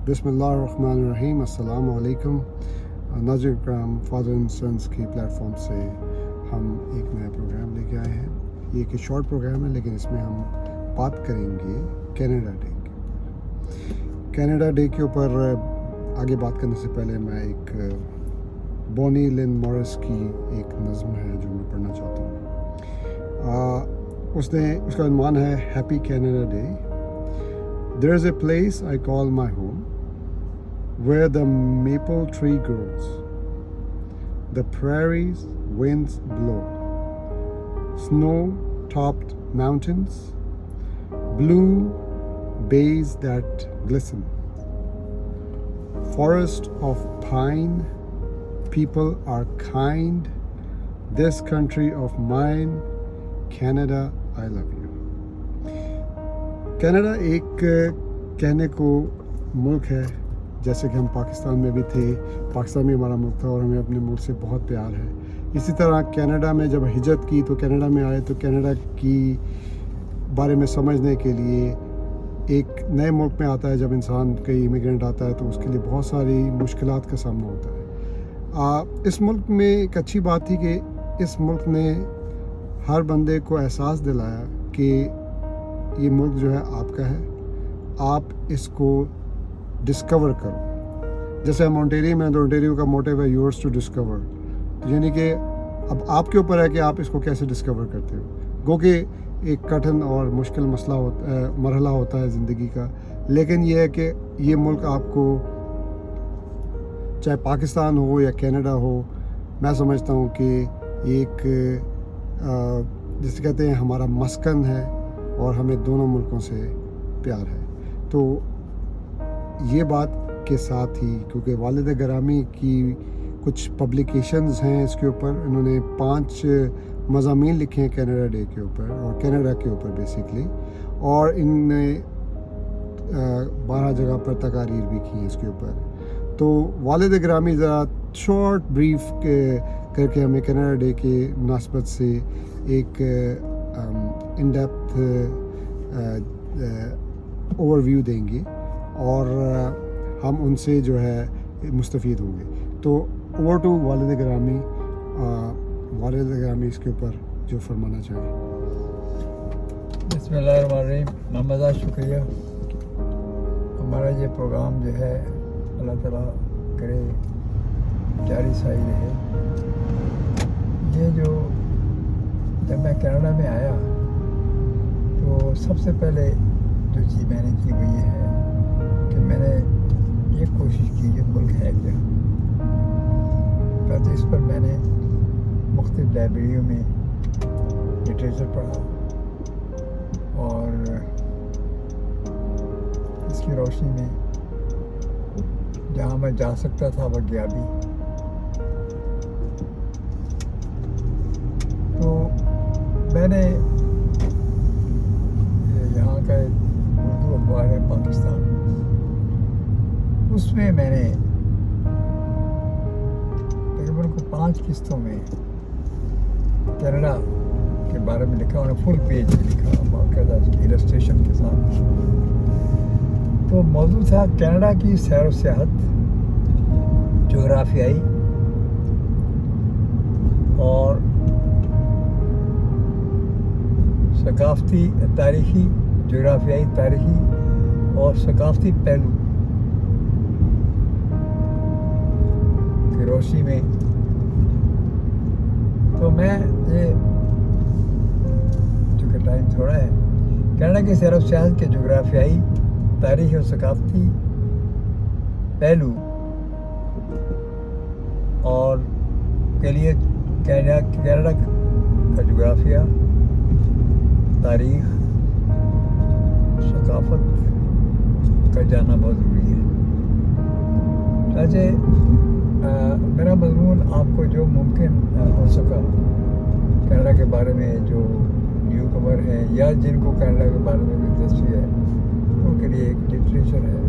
بسم اللہ الرحمن الرحیم. السلام علیکم ناظرین کرام. فادر اینڈ سنس کی پلیٹ فارم سے ہم ایک نیا پروگرام لے کے آئے ہیں. یہ ایک شارٹ پروگرام ہے لیکن اس میں ہم بات کریں گے کینیڈا ڈے کے اوپر. کینیڈا ڈے کے اوپر آگے بات کرنے سے پہلے میں ایک بونی لن مورس کی ایک نظم ہے جو میں پڑھنا چاہتا ہوں. اس کا عنوان ہے happy Canada day. There is a place I call my home, where the maple tree grows, the prairies winds blow, snow-topped mountains, blue bays that glisten, forest of pine, people are kind, this country of mine, Canada, I love you. Canada ایک کہنے کو ملک ہے، جیسے کہ ہم پاکستان میں بھی تھے، پاکستان میں ہمارا ملک تھا اور ہمیں اپنے ملک سے بہت پیار ہے. اسی طرح کینیڈا میں جب ہجرت کی تو کینیڈا میں آئے تو کینیڈا کی بارے میں سمجھنے کے لیے ایک نئے ملک میں آتا ہے. جب انسان کئی امیگرینٹ آتا ہے تو اس کے لیے بہت ساری مشکلات کا سامنا ہوتا ہے. اس ملک میں ایک اچھی بات تھی کہ اس ملک نے ہر بندے کو احساس دلایا کہ یہ ملک جو ہے آپ کا ہے، آپ اس کو ڈسکور کرو. جیسے ہم اونٹیریو میں ہیں تو اونٹیریو کا موٹیو ہے یورس ٹو ڈسکور، یعنی کہ اب آپ کے اوپر ہے کہ آپ اس کو کیسے ڈسکور کرتے ہو. گو کہ ایک کٹھن اور مشکل مرحلہ ہوتا ہے زندگی کا، لیکن یہ ہے کہ یہ ملک آپ کو چاہے پاکستان ہو یا کینیڈا ہو، میں سمجھتا ہوں کہ یہ ایک جسے کہتے ہیں ہمارا مسکن ہے اور ہمیں دونوں ملکوں سے پیار ہے. تو یہ بات کے ساتھ ہی کیونکہ والد گرامی کی کچھ پبلیکیشنز ہیں اس کے اوپر، انہوں نے 5 مضامین لکھے ہیں کینیڈا ڈے کے اوپر اور کینیڈا کے اوپر بیسکلی، اور ان نے 12 جگہ پر تقاریر بھی کی ہیں اس کے اوپر. تو والد گرامی ذرا شارٹ بریف کر کے ہمیں کینیڈا ڈے کے مناسبت سے ایک ان ڈیپتھ اوور ویو دیں گے اور ہم ان سے جو ہے مستفید ہوں گے. تو اوور ٹو والد گرامی. والد گرامی اس کے اوپر جو فرمانا چاہیں. بسم اللہ الرحمن الرحیم. محمد شکریہ. ہمارا یہ پروگرام جو ہے اللہ تعالیٰ کرے جاری سائی رہے. یہ جو جب میں کینیڈا میں آیا تو سب سے پہلے جو چیز میں نے کی وہ یہ ہے کہ میں نے یہ کوشش کی یہ ملک ہے کیا. تو اس پر میں نے مختلف لائبریریوں میں لٹریچر پڑھا اور اس کی روشنی میں جہاں میں جا سکتا تھا وہ گیا بھی. تو میں نے یہاں کا اردو اخبار ہے پاکستان، اس میں نے تقریباً 5 قسطوں میں کینیڈا کے بارے میں لکھا، انہوں نے فل پیج لکھا باقاعدہ السٹریشن کے ساتھ. تو موضوع تھا کینیڈا کی سیر و سیاحت، جغرافیائی اور ثقافتی تاریخی، جغرافیائی تاریخی اور ثقافتی پہلو کی روشنی میں. تو میں یہ چونکہ ٹائم تھوڑا ہے، کینیڈا کی سیر و سیاحت کے جغرافیائی، تاریخی اور ثقافتی پہلو اور کے لیے کینیڈا کا جغرافیہ، تاریخ، ثقافت کا جاننا بہت ضروری ہے. چنانچہ میرا مضمون آپ کو جو ممکن ہو سکا کینیڈا کے بارے میں جو نیو کمر ہے یا جن کو کینیڈا کے بارے میں دلچسپی ہے ان کے لیے ایک لٹریچر ہے،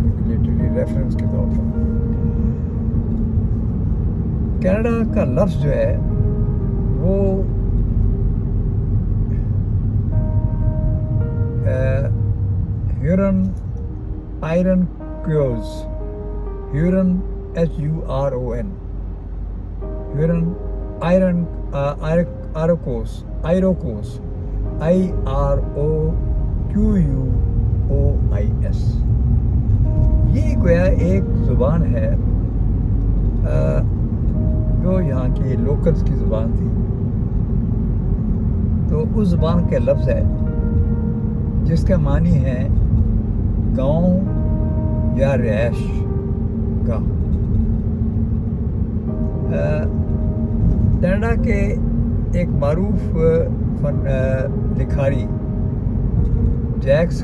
ایک لٹریری ریفرنس کے طور پر. کینیڈا کا لفظ جو ہے وہ ہیورن iron Iroquois, Huron, Huron, Huron, Iroquois, Iroquois. یہ گویا ایک زبان ہے جو یہاں کی لوکلز کی زبان تھی. تو اس زبان کے لفظ ہے جس کا معنی ہے گاؤں یا رہائش گاہ. کینیڈا کے ایک معروف لکھاری جیکس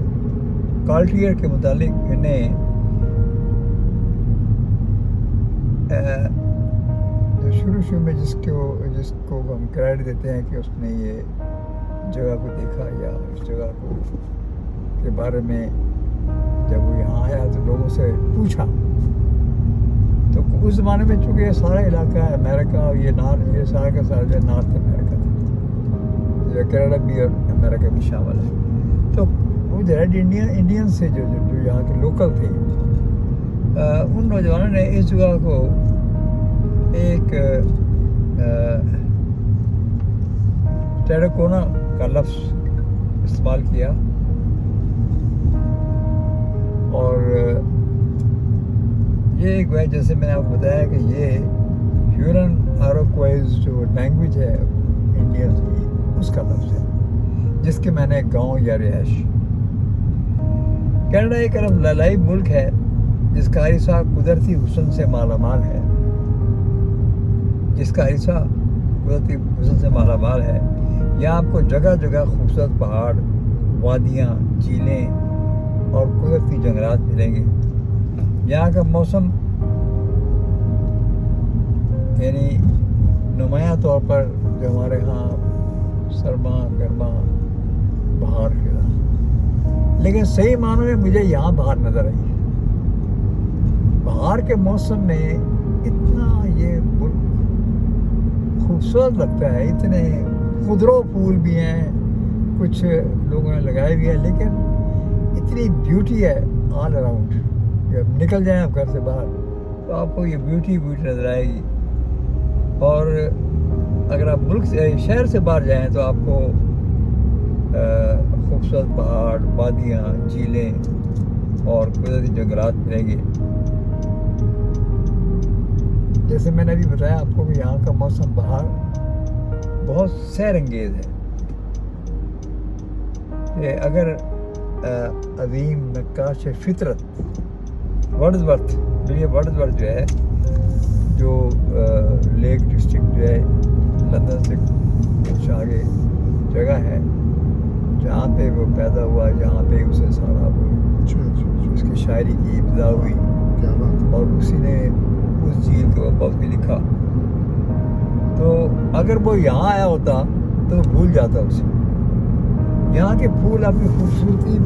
کالٹیئر کے متعلق نے جو شروع میں جس کو ہم کریڈٹ دیتے ہیں کہ اس نے یہ جگہ کو دیکھا یا اس جگہ کو کے بارے میں جب وہ یہاں آیا تو لوگوں سے پوچھا. تو اس زمانے میں چونکہ یہ سارا علاقہ امریکہ یہ سارا کا سارا جو نارتھ امریکہ تھا, جو کینیڈا بھی اور امریکہ بھی شامل ہے. تو وہ ریڈ انڈین سے جو یہاں کے لوکل تھے, ان نوجوانوں نے اس جگہ کو ایک ٹیراکونا کا لفظ استعمال کیا اور یہ جیسے میں نے آپ کو بتایا کہ یہ ہیورن آروکوائز جو لینگویج ہے انڈینس کی, اس کا لفظ ہے جس کے معنی گاؤں یا رہائش. کینیڈا ایک لائی ملک ہے جس کا عریصہ قدرتی حسن سے مالا مال ہے. یہاں آپ کو جگہ جگہ خوبصورت پہاڑ, وادیاں, جھیلیں اور قدرتی جنگلات ملیں گے. یہاں کا موسم یعنی نمایاں طور پر جو ہمارے ہاں سرما گرما بہار کھلا, لیکن صحیح معنوں میں مجھے یہاں بہار نظر آئی. بہار کے موسم میں اتنا یہ ملک خوبصورت لگتا ہے, اتنے خضرو پھول بھی ہیں, کچھ لوگوں نے لگائے بھی ہیں, لیکن اتنی بیوٹی ہے آل اراؤنڈ. جب نکل جائیں آپ گھر سے باہر تو آپ کو یہ بیوٹی نظر آئے گی. اور اگر آپ ملک سے شہر سے باہر جائیں تو آپ کو خوبصورت پہاڑ, وادیاں, جھیلیں اور قدرتی جنگلات ملیں گے. جیسے میں نے ابھی بتایا آپ کو کہ یہاں کا موسم بہار بہت سیر انگیز ہے. اگر عظیم نقاش فطرت ورڈزورتھ جو ہے, جو لیک ڈسٹرکٹ جو ہے لندن سے کچھ آگے جگہ ہے جہاں پہ وہ پیدا ہوا, جہاں پہ اسے سارا اس کی شاعری کی ابتدا ہوئی, اور اسی نے اس جھیل کے اوپر بھی لکھا. تو اگر وہ یہاں آیا ہوتا تو بھول جاتا اسے. یہاں کے پھول اپنی خوبصورتی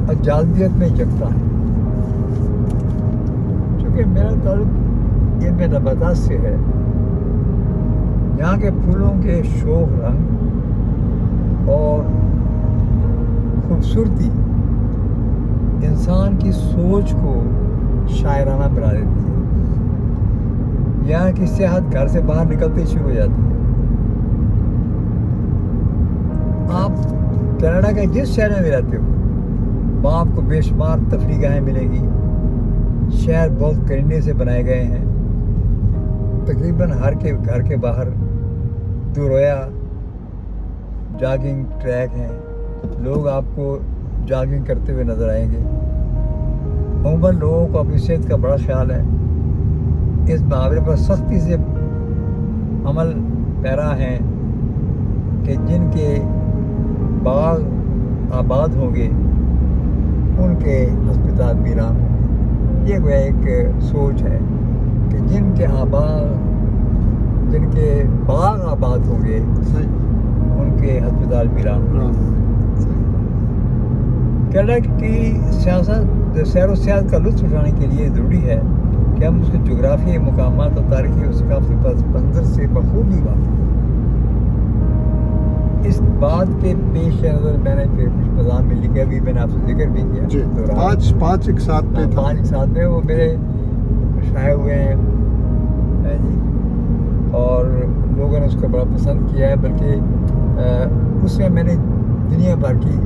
اور جاذبیت میں جگتا ہے. چونکہ میرا تعلق ان میں نباتات سے ہے, یہاں کے پھولوں کے شوخ رنگ اور خوبصورتی انسان کی سوچ کو شاعرانہ بنا دیتی ہے. یہاں کی سیاحت گھر سے باہر نکلتے ہی شروع ہو جاتی ہے. آپ کینیڈا کے جس شہر میں بھی رہتے ہو وہاں آپ کو بے شمار تفریح گاہیں ملیں گی. شہر بہت کرنے سے بنائے گئے ہیں. تقریباً ہر کے گھر کے باہر دورویا جاگنگ ٹریک ہیں. لوگ آپ کو جاگنگ کرتے ہوئے نظر آئیں گے. عموماً لوگوں کو اپنی صحت کا بڑا خیال ہے. اس محاورے پر سختی سے عمل پیرا ہیں کہ جن کے باغ آباد ہوں گے ان کے ہسپتال ویران ہوں گے. یہ وہ ایک سوچ ہے کہ جن کے باغ آباد ہوں گے ان کے ہسپتال ویران ہوں گے. کینیڈا کی سیاست سیر و سیاحت کا لطف اٹھانے کے لیے ضروری ہے کہ ہم اس کے جغرافیائی مقامات اور تاریخی اور ثقافتی پس منظر سے بخوبی واقف ہیں. اس بات کے پیش نظر میں نے پھر کچھ پیغام میں لکھا بھی، میں نے آپ سے ذکر بھی کیا جی پانچ ایک ساتھ پہ تھا. 5 ساتھ میں وہ میرے شائع ہوئے ہیں جی، اور لوگوں نے اس کو بڑا پسند کیا ہے، بلکہ اس میں میں نے دنیا بھر کی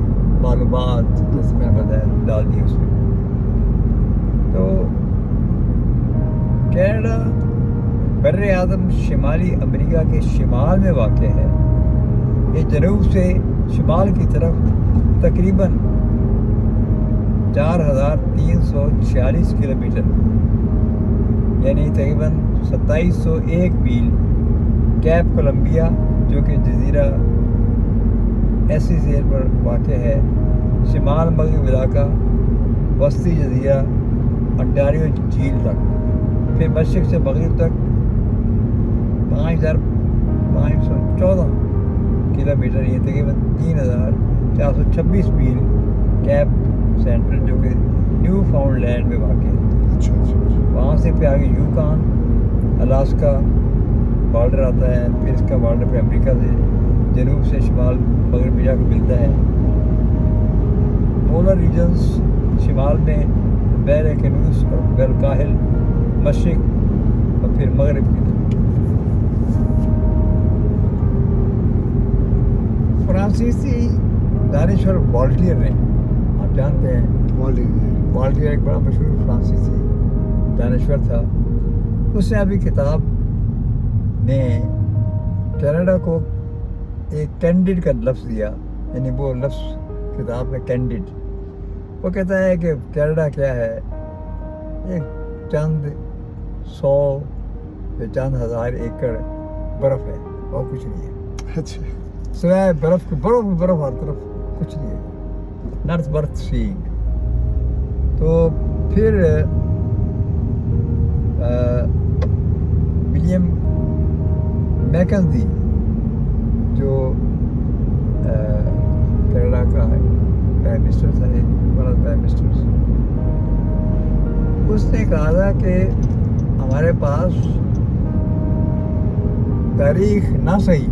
معلومات جیسے میں نے بتایا ڈال دی اس میں. تو کینیڈا بر اعظم شمالی امریکہ کے شمال میں واقع ہے. یہ جنوب سے شمال کی طرف تقریباً 4346 کلومیٹر یعنی تقریباً 2701 میل کیپ کولمبیا جو کہ جزیرہ ایسی سیل پر واقع ہے، شمال مغرب علاقہ، وسطی جزیرہ، انٹاریو جھیل تک، پھر مشرق سے مغرب تک 5514 کلومیٹر یہ تقریباً 3426 میل کیپ سینٹرل جو کہ نیو فاؤنڈ لینڈ میں واقع ہے. اچھا. وہاں سے پھر آگے یوکان الاسکا بارڈر آتا ہے، پھر اس کا بارڈر پہ امریکہ سے جنوب سے شمال مغرب میں جا کے ملتا ہے. پولر ریجنز شمال میں بحر کنوز اور بحر الکاہل، مشرق اور پھر مغرب کی طرف. فرانسیسی دانشور والٹیئر نے، آپ جانتے ہیں والٹیئر ایک بڑا مشہور فرانسیسی دانشور تھا. اس نے ابھی کتاب میں کینیڈا کو ایک کینڈیڈ کا لفظ دیا، یعنی وہ لفظ کتاب میں کینڈیڈ. وہ کہتا ہے کہ کینیڈا کیا ہے، ایک چند 100 یا چند ہزار ایکڑ برف ہے اور کچھ نہیں ہے. اچھا. سوائے برف کے برف ہر طرف کچھ نہیں ہے. North birth seeing. تو پھر ولیم میکنزی جو کینیڈا کا پرائم منسٹر تھا، ون آف پرائم منسٹرز، اس نے کہا تھا کہ ہمارے پاس تاریخ نہ صحیح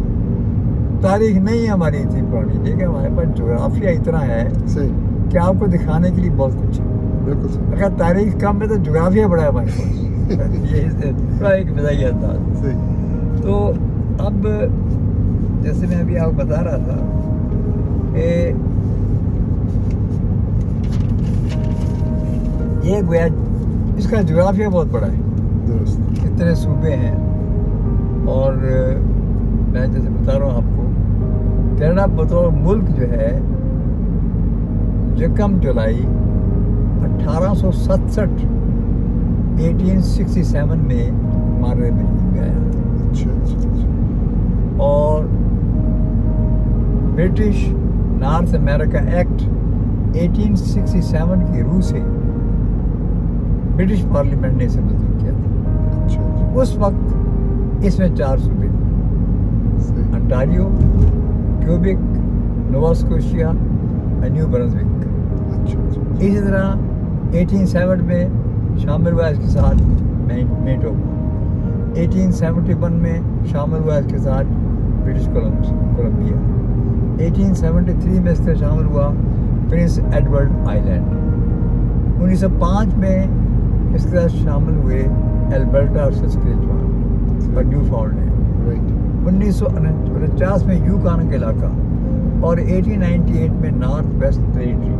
تاریخ نہیں ہماری اتنی پرانی، لیکن ہمارے پاس جغرافیہ اتنا ہے کہ آپ کو دکھانے کے لیے بہت کچھ ہے. بالکل. اگر تاریخ کم ہے تو جغرافیہ بڑا ہے ہمارے پاس. یہ بڑا ایک مزاحیہ انداز. تو اب جیسے میں ابھی آپ کو بتا رہا تھا کہ یہ گویا اس کا جغرافیہ بہت بڑا ہے، اتنے صوبے ہیں. اور میں جیسے بتا رہا ہوں آپ کو، کینیڈا بطور ملک جو ہے 1 جولائی 1867 میں مارے میں آیا. اور برٹش نارتھ امریکہ ایکٹ 1867 کی روح سے برٹش پارلیمنٹ نے اسے منظور کیا تھا. اس وقت اس میں 4 صوبے تھے، انٹاریو، کیوبیک، نووا اسکوشیا اور نیو برنزوک. اسی طرح 1870 میں شامل ہوا اس کے ساتھ مینٹوبا. 1871 میں شامل ہوا اس کے ساتھ برٹش کولمبیا. 1873 میں اس کے شامل ہوا پرنس ایڈورڈ آئی لینڈ. 1905 میں اس کے ساتھ شامل ہوئے البرٹا اور سسکیچوان اور نیو فاؤنڈ لینڈ. 1949 میں یوکان کا علاقہ اور 1898 میں نارتھ ویسٹ ٹیریٹری.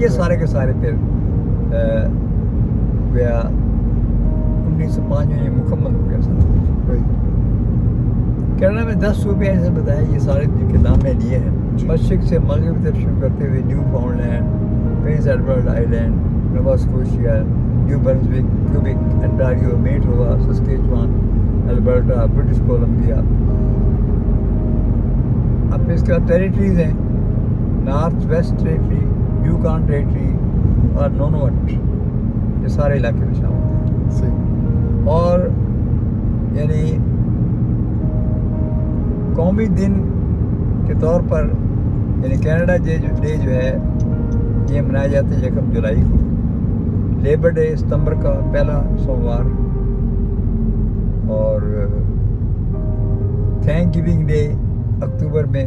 یہ سارے کے سارے پھر گیا 1905 میں یہ مکمل ہو گیا سارا. کینیڈا میں 10 صوبے ایسے بتایا، یہ سارے جن کے نام میں لیے ہیں. مشرق سے مغرب تک شروع کرتے ہوئے Newfoundland, Prince Edward Island, Nova Scotia, New Brunswick, Quebec, Ontario, Manitoba, Saskatchewan, Alberta, British Columbia. اب اس کا ٹیریٹریز ہیں North West Territory, Yukon Territory اور نونوٹ. یہ سارے علاقے میں شامل ہیں. اور یعنی قومی دن کے طور پر یعنی کینیڈا ڈے جو ہے یہ منایا جاتا ہے 1 جولائی کو. لیبر ڈے ستمبر کا پہلا سوموار، اور تھینک گیونگ ڈے اکتوبر میں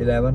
11,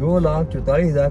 2,44,000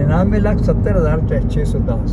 99,70,610।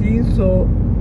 300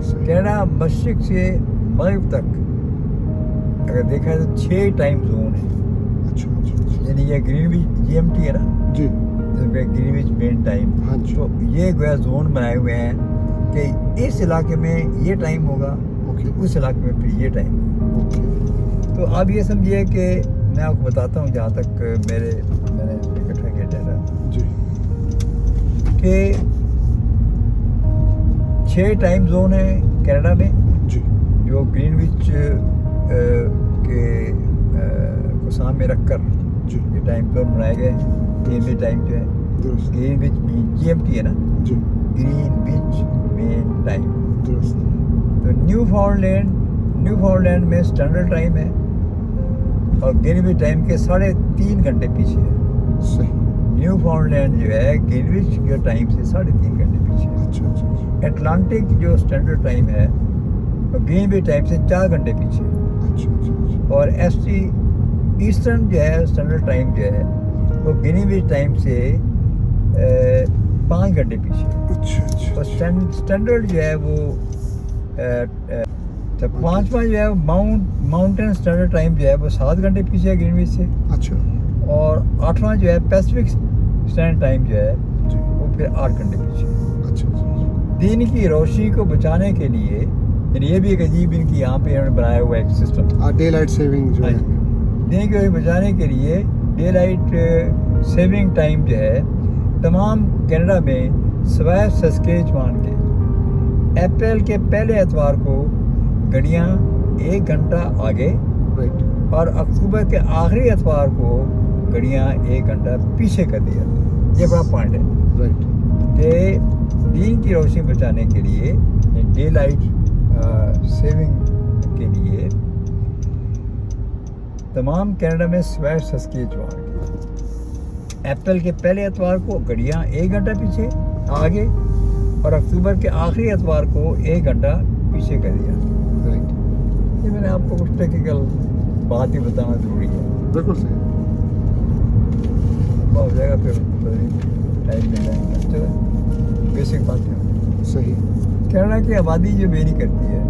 صحیح. کینیڈا مشرق سے مغرب تک اگر دیکھا جائے تو 6 ٹائم زون ہے. اچھا اچھا اچھا. یعنی یہ گرین وچ GMT ہے نا، جی. گرین وچ مین ٹائم. ہاں جی. تو یہ گویا زون بنائے ہوئے ہیں کہ اس علاقے میں یہ ٹائم ہوگا، اوکے اس علاقے میں پھر یہ ٹائم ہوگا. اوکے. تو آپ یہ سمجھیے کہ میں آپ کو بتاتا ہوں جہاں تک میں نے اکٹھا کیا ڈیٹا جی کہ 6 ٹائم زون ہیں کینیڈا میں جی جو گرین وچ کے کو سامنے رکھ کر جی یہ ٹائم زون بنائے گئے. GMT ٹائم جو ہے درست گرین وچ GMT ہے نا، جی گرین وچ مین ٹائم. درست. تو نیو فاؤنڈ لینڈ میں اسٹینڈرڈ ٹائم ہے اور گرین وچ ٹائم کے 3.5 گھنٹے پیچھے ہے. صحیح. نیو فاؤنڈ لینڈ جو ہے گرین وچ کے ٹائم سے 3.5 گھنٹے پیچھے ہے. اچھا اچھا اچھا اٹلانٹک جو اسٹینڈرڈ ٹائم ہے وہ گرین وچ ٹائم سے 4 گھنٹے پیچھے ہے. اچھا اچھا اچھا. اور ST ایسٹرن جو ہے اسٹینڈرڈ ٹائم جو ہے وہ گرین وچ ٹائم سے 5 گھنٹے پیچھے ہے. اچھا اچھا اور اچھا. اسٹینڈرڈ جو ہے وہ پانچواں جو ہے ماؤنٹین اسٹینڈرڈ ٹائم جو ہے وہ 7 گھنٹے پیچھے ہے گرین وچ سے. اچھا. اور 8واں جو ہے پیسفک اسٹینڈرڈ ٹائم جو ہے جی. وہ پھر 8 گھنٹے پیچھے ہے. اچھا اچھا. دن کی روشنی کو بچانے کے لیے، یعنی یہ بھی ایک عجیب ان کی یہاں پہ انہوں نے بنایا ہوا ایک سسٹم. ڈے لائٹ سیونگ جو ہاں ہے. جی، دن کی روشنی بچانے کے لیے ڈے لائٹ سیونگ ٹائم جو ہے تمام کینیڈا میں سوائے سسکیچوان کے اپریل کے پہلے اتوار کو گھڑیاں 1 گھنٹہ آگے رائٹ. اور اکتوبر کے آخری اتوار کو گھڑیاں 1 گھنٹہ پیچھے کر دیا. یہ بڑا پوائنٹ ہے رائٹ. کہ دن کی روشنی بچانے کے لیے ڈے لائٹ سیونگ کے لیے تمام کینیڈا میں سوائے سسکیچوان کے اپریل کے پہلے اتوار کو گھڑیاں 1 گھنٹہ پیچھے آگے اور اکتوبر کے آخری اتوار کو 1 گھنٹہ پیچھے کر دیا. رائٹ. یہ میں نے آپ کو کچھ ٹیکنیکل بات ہی بتانا ضروری ہے. بالکل صحیح. ہو جائے گا پھر ٹائم مل جائے گا. چلو بیسک باتیں. صحیح. کینیڈا کی آبادی جو ویری کرتی ہے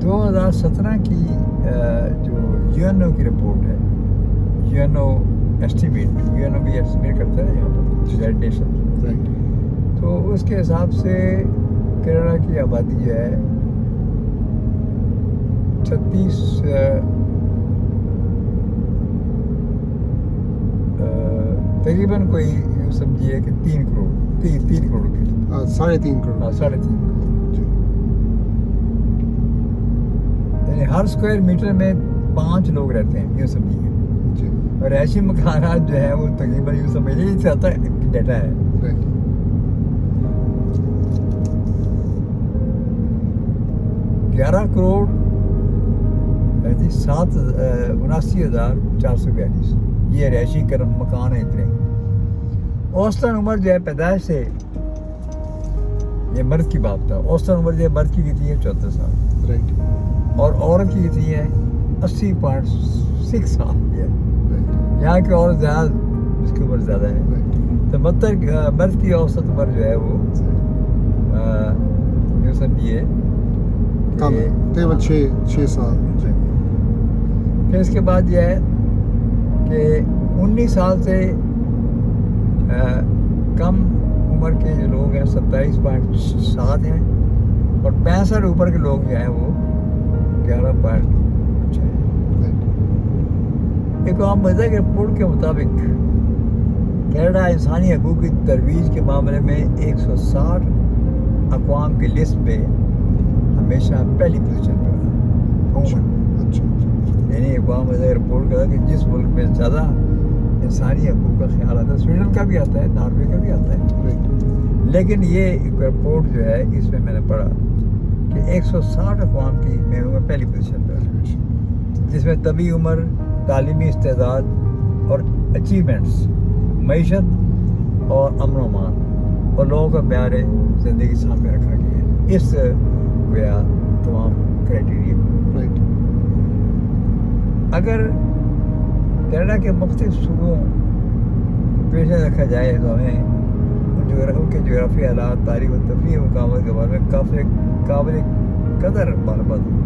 2017 کی جو UNO کی رپورٹ ہے، UNO ایسٹیمیٹ، UNO بھی ایسٹیمیٹ کرتا ہے یہاں پر یونائیٹڈ نیشن. رائٹ. تو اس کے حساب سے کینیڈا کی آبادی جو ہے 36 تقریباً کوئی یوں سمجھیے کہ 3 کروڑ کی 3.5 کروڑ. 3.5 کروڑ. جی. یعنی ہر اسکوائر میٹر میں 5 لوگ رہتے ہیں یوں سمجھیے. جی. اور ایسی مکانات جو ہے وہ تقریباً یوں سمجھیے اس سے آتا ڈیٹا ہے. رائٹ. 11 کروڑ 79,442 یہ رہائشی مکان ہیں اتنے. اوسطن عمر جو ہے پیدائش سے، یہ مرد کی بات تھا، اوسطن عمر جو ہے مرد کی کتنی ہے 14 سال رائٹ. اور عورت کی کتنی ہے 80.6 سال کی ہے. رائٹ. یہاں کی عورت زیادہ، اس کی عمر زیادہ ہے. رائٹ. تو مرد کی اوسط عمر جو ہے وہ جو سمجھیے کم ہے. تقریباً 6 سال. پھر اس کے بعد یہ ہے کہ 19 سال سے کم عمر کے جو لوگ ہیں 27.7 ہیں اور 65 اوپر کے لوگ جو ہیں وہ 11.6 ہیں. ایک عام مزہ کی رپورٹ کے مطابق کینیڈا انسانی حقوق کی ترویج کے معاملے میں 160 اقوام کی لسٹ میں ہمیشہ پہلی پوزیشن پہ رہا عموماً. یعنی اقوام متحدہ رپورٹ کرا کہ جس ملک میں زیادہ انسانی حقوق کا خیال آتا ہے، سویڈن کا بھی آتا ہے، ناروے کا بھی آتا ہے، لیکن یہ رپورٹ جو ہے اس میں نے پڑھا کہ 160 اقوام کی میں پہلی پوزیشن پہ رہا، جس میں طبی عمر، تعلیمی استعداد اور اچیومنٹس، معیشت اور امن و امان اور لوگوں کا معیار زندگی سامنے رکھا گیا ہے اس گویا تمام کرائٹیریا. اگر کینیڈا کے مختلف صوبوں کو پیش نظر رکھا جائے تو ہمیں جو ان کے جغرافی حالات، تاریخ و تفریح مقامات کے بارے میں کافی قابل قدر معلومات ہوتی ہے۔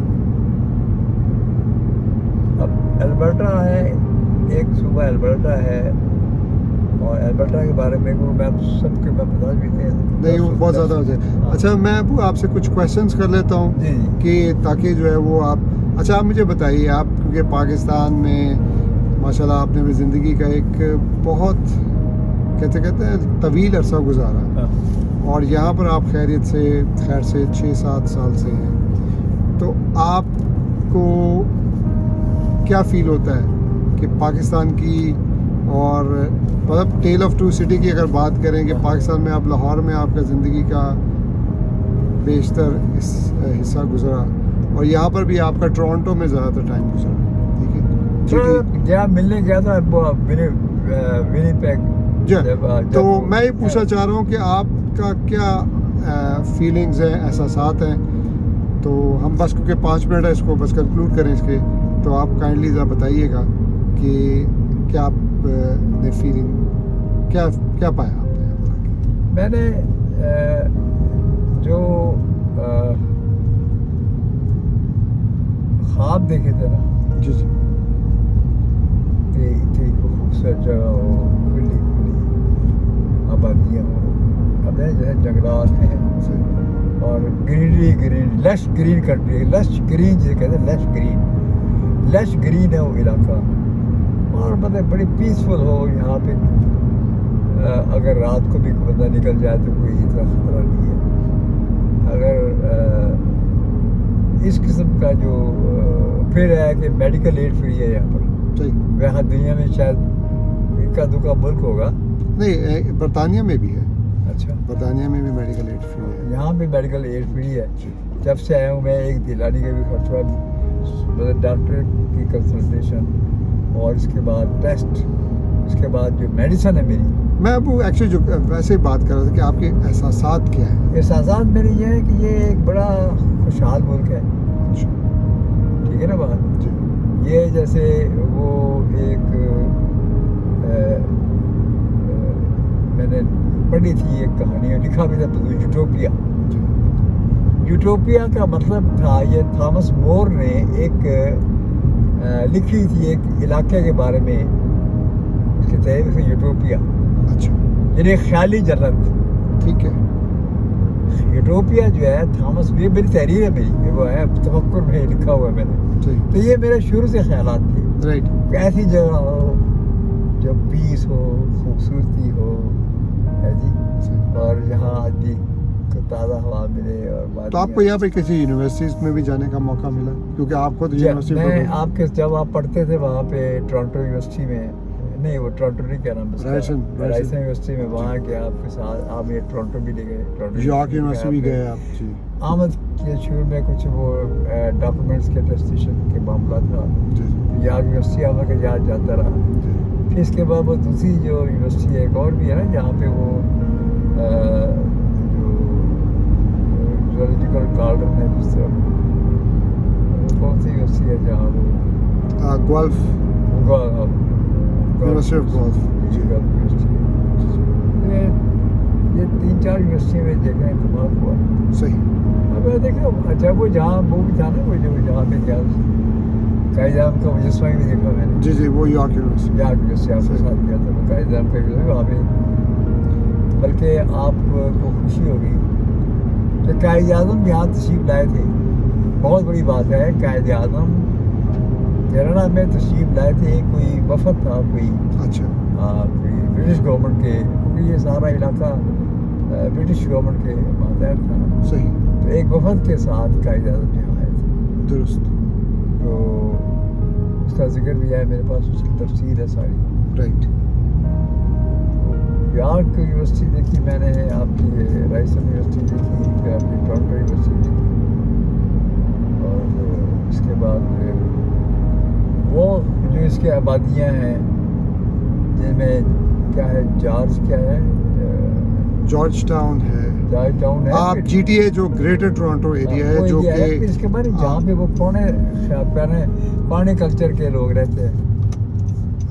اب البرٹا ہے، ایک صوبہ البرٹا ہے، اور البرٹا کے بارے میں میں سب کے میں بتا بھی نہیں وہ بہت زیادہ ہو جائے۔ اچھا میں ابو آپ سے کچھ کویشچنس کر لیتا ہوں جی جی کہ تاکہ جو ہے وہ آپ، اچھا آپ مجھے بتائیے، آپ کیونکہ پاکستان میں ماشاءاللہ آپ نے بھی زندگی کا ایک بہت کہتے ہیں طویل عرصہ گزارا، ہاں۔ اور یہاں پر آپ خیریت سے خیر سے 6-7 سال سے ہیں، تو آپ کو کیا فیل ہوتا ہے کہ پاکستان کی، اور مطلب ٹیل آف ٹو سٹی کی اگر بات کریں کہ پاکستان میں آپ لاہور میں آپ کا زندگی کا بیشتر حصہ گزرا، اور یہاں پر بھی آپ کا ٹورانٹو میں زیادہ تر ٹائم گزرا، ٹھیک ہے تھوڑا گیا ملنے گیا تھا ونی پیگ، جی، تو میں یہ پوچھنا چاہ رہا ہوں کہ آپ کا کیا فیلنگز ہیں، احساسات ہیں، تو ہم بس کیونکہ 5 منٹ ہے اس کو بس کنکلوڈ کریں اس کے، تو آپ کائنڈلی ذرا بتائیے گا کہ کیا آپ نے فیلنگ کیا پایا آپ نے یہاں پر آ کے؟ میں نے جو خواب دیکھے تھے نا جی جی کہ اتنی خوبصورت جگہ ہو، کھلی آبادیاں ہوں، اب جو ہے جنگلات ہیں اور گرین لش گرین کنٹری ہے، لش گرین جسے کہتے ہیں، لش گرین ہے وہ علاقہ، اور مطلب بڑی پیسفل ہو یہاں پہ، اگر رات کو بھی بندہ نکل جائے تو کوئی اتنا خطرہ نہیں ہے، اگر اس قسم کا جو پھر ہے کہ میڈیکل ایڈ فری ہے یہاں پر، صحیح، یہاں دنیا میں شاید اکا دکا ملک ہوگا، نہیں برطانیہ میں بھی ہے، اچھا برطانیہ میں بھی میڈیکل ایڈ فری ہے، یہاں بھی میڈیکل ایڈ فری ہے۔ جی جب سے آیا ہوں میں ایک دلانے کا بھی خرچ ہوا، مطلب ڈاکٹر کی کنسلٹیشن، اور اس کے بعد ٹیسٹ، اس کے بعد جو میڈیسن ہے میری۔ میں ابو ایکچولی جو ویسے ہی بات کر رہا تھا کہ آپ کے احساسات کیا ہیں؟ احساسات میرے یہ ہے کہ یہ ایک بڑا خوشحال ملک ہے، ٹھیک ہے نا بات، جی یہ جیسے وہ ایک میں نے پڑھی تھی ایک کہانی، لکھا بھی تھا یوٹوپیا۔ جی یوٹوپیا کا مطلب تھا، یہ تھامس مور نے ایک لکھی تھی ایک علاقے کے بارے میں، اس کے تحریر سے یوٹوپیا، اچھا یعنی خیالی جنت۔ ٹھیک ہے، یوٹوپیا جو ہے تھامس، یہ میری تحریر ہے، میری وہ ہے تفکر میں لکھا ہوا ہے میں نے، صحیح، تو یہ میرے شروع سے خیالات تھے رائٹ، کہ ایسی جگہ ہو جو پیس ہو، خوبصورتی ہو، ہے جی، صحیح۔ اور جہاں آدمی کو تازہ ہوا ملے، اور تو آپ کو یہاں پہ کسی یونیورسٹیز میں بھی جانے کا موقع ملا، کیونکہ آپ خود یونیورسٹی میں آپ کے جب آپ پڑھتے تھے وہاں پہ ٹورانٹو یونیورسٹی میں، نہیں وہ ٹورانٹو نہیں، کیا نام رائسن یونیورسٹی میں، وہاں کے آپ کے ساتھ آپ یہ ٹورانٹو بھی لے گئے، یارک یونیورسٹی بھی گئے آپ؟ جی آمد کے شروع میں کچھ وہ ڈاکومنٹس کے ٹیسٹیشن کے معاملہ تھا، جی یارک یونیورسٹی آمد کا یاد جاتا رہا۔ جی پھر اس کے بعد وہ دوسری جو یونیورسٹی ہے ایک اور بھی ہے نا جہاں پہ وہ جو زولوجیکل گارڈن ہے جس طرح، کون سی یونیورسٹی ہے جہاں وہ گولف، یونیورسٹی آف گولف، جی یہ 3-4 یونیورسٹی میں دیکھا اتفاق ہوا۔ صحیح، اب میں دیکھا اچھا وہ جہاں وہ بھی تھا نا، وہ جو جہاں پہ کیا قائد اعظم کا مجسمہ بھی دیکھا میں نے، جی جی وہ یارک یونیورسٹی، یارک یونیورسٹی آپ کے ساتھ گیا تھا، وہ قائد اعظم کا بھی وہاں پہ، بلکہ آپ کو خوشی ہوگی کہ قائد اعظم یہاں تشریف لائے تھے، بہت بڑی بات ہے، قائد اعظم کینیڈا میں تشریف لائے تھے، کوئی وفد تھا، کوئی اچھا کوئی برٹش گورنمنٹ کے، کیونکہ یہ سارا علاقہ برٹش گورنمنٹ کے ماتحت تھا نا، صحیح، تو ایک وفد کے ساتھ قائد اعظم یہاں آئے تھے، درست، تو اس کا ذکر بھی ہے میرے پاس، اس کی تفصیل ہے ساری۔ رائٹ، یارک یونیورسٹی دیکھی میں نے، آپ کی رائسن یونیورسٹی دیکھی، پھر آپ کی ٹورانٹو یونیورسٹی دیکھی، اور اس کے بعد وہ جو اس کے آبادیاں ہیں جن میں کیا ہے، جارج ٹاؤن ہے، جارج ٹاؤن ہے، آپ جی ٹی اے جو گریٹر ٹورانٹو ایریا ہے جو کہ پھر اس کے بعد جہاں پہ وہ پرانے کلچر کے لوگ رہتے ہیں،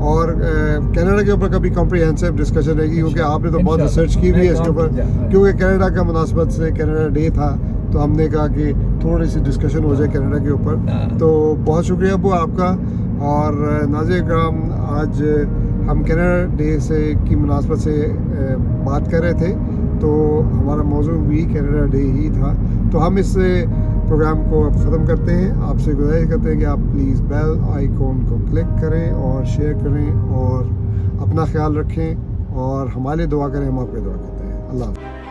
اور کینیڈا کے اوپر کبھی کمپریہنسو ڈسکشن رہے گی کیونکہ آپ نے تو بہت انشاءاللہ۔ ریسرچ کی ہوئی ہے اس کے اوپر میں کیونکہ کینیڈا کا مناسبت سے کینیڈا ڈے تھا تو ہم نے کہا کہ تھوڑی سی ڈسکشن ہو جائے کینیڈا کے اوپر ہاں۔ تو بہت شکریہ ابو آپ کا اور ناظرین کرام آج ہم کینیڈا ڈے سے کی مناسبت سے بات کر رہے تھے تو ہمارا موضوع بھی کینیڈا ڈے ہی تھا تو ہم اس پروگرام کو اب ختم کرتے ہیں آپ سے گزارش کرتے ہیں کہ آپ پلیز بیل آئیکن کو کلک کریں اور شیئر کریں اور اپنا خیال رکھیں اور ہمارے لیے دعا کریں ہم آپ کے دعا کرتے ہیں اللہ حافظ